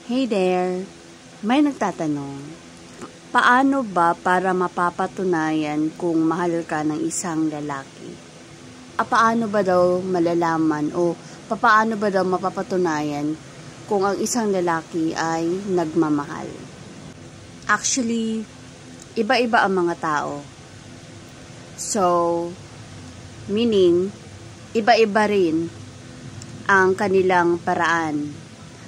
Hey there! May nagtatanong, paano ba para mapapatunayan kung mahal ka ng isang lalaki? Paano ba daw malalaman o paano ba daw mapapatunayan kung ang isang lalaki ay nagmamahal? Actually, iba-iba ang mga tao. So, meaning, iba-iba rin ang kanilang paraan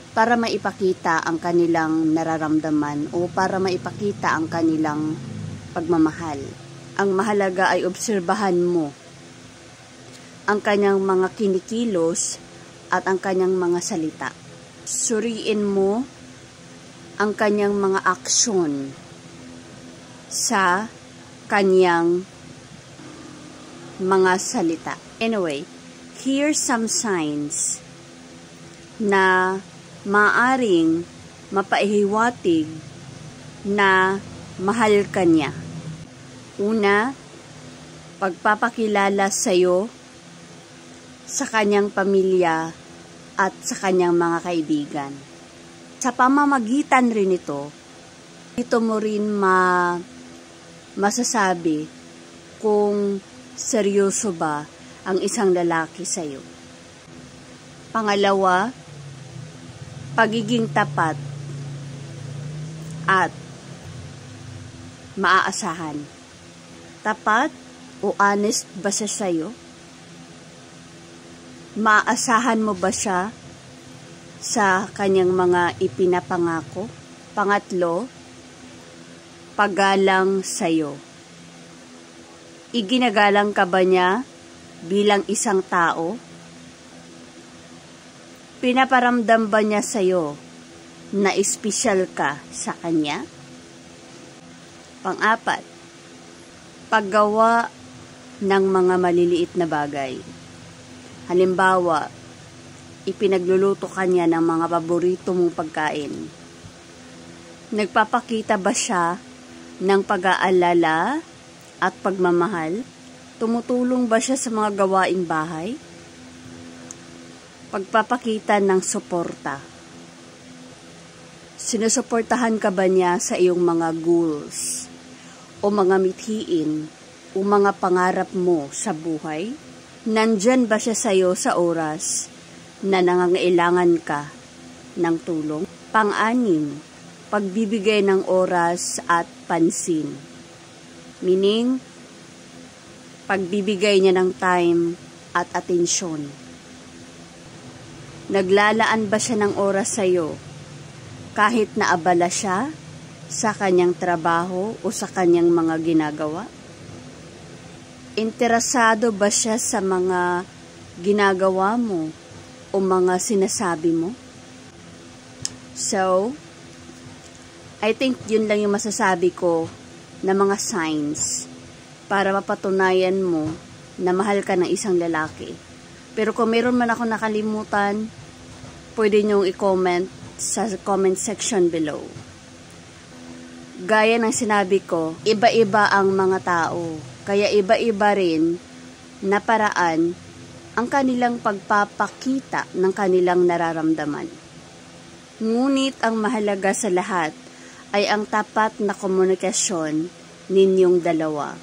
para maipakita ang kanilang nararamdaman o para maipakita ang kanilang pagmamahal. Ang mahalaga ay obserbahan mo ang kanyang mga kinikilos at ang kanyang mga salita. Suriin mo ang kanyang mga aksyon sa kanyang mga salita. Anyway, here's some signs na maaring mapaihiwatig na mahal ka niya. Una, pagpapakilala sa'yo sa kanyang pamilya at sa kanyang mga kaibigan. Sa pamamagitan rin ito mo rin masasabi kung seryoso ba ang isang lalaki sa'yo. Pangalawa, pagiging tapat at maaasahan. Tapat o honest ba siya sa'yo? Maaasahan mo ba siya sa kanyang mga ipinapangako? Pangatlo, paggalang sa'yo. Iginagalang ka ba niya bilang isang tao? Pinaparamdam ba niya sa'yo na espesyal ka sa kanya? Pang-apat, paggawa ng mga maliliit na bagay. Halimbawa, ipinagluluto ka niya ng mga paborito mong pagkain. Nagpapakita ba siya ng pag-aalala at pagmamahal? Tumutulong ba siya sa mga gawaing bahay? Pagpapakita ng suporta. Sinusuportahan ka ba niya sa iyong mga goals o mga mithiin o mga pangarap mo sa buhay? Nandyan ba siya sa iyo sa oras na nangangailangan ka ng tulong? Pang-anim, pagbibigay ng oras at pansin. Meaning, pagbibigay niya ng time at atensyon. Naglalaan ba siya ng oras sa iyo kahit naabala siya sa kanyang trabaho o sa kanyang mga ginagawa? Interesado ba siya sa mga ginagawa mo o mga sinasabi mo? So, I think yun lang yung masasabi ko na mga signs para mapatunayan mo na mahal ka ng isang lalaki. Pero kung meron man ako nakalimutan, pwede niyong i-comment sa comment section below. Gaya ng sinabi ko, iba-iba ang mga tao. Kaya iba-iba rin na paraan ang kanilang pagpapakita ng kanilang nararamdaman. Ngunit ang mahalaga sa lahat ay ang tapat na komunikasyon ninyong dalawa.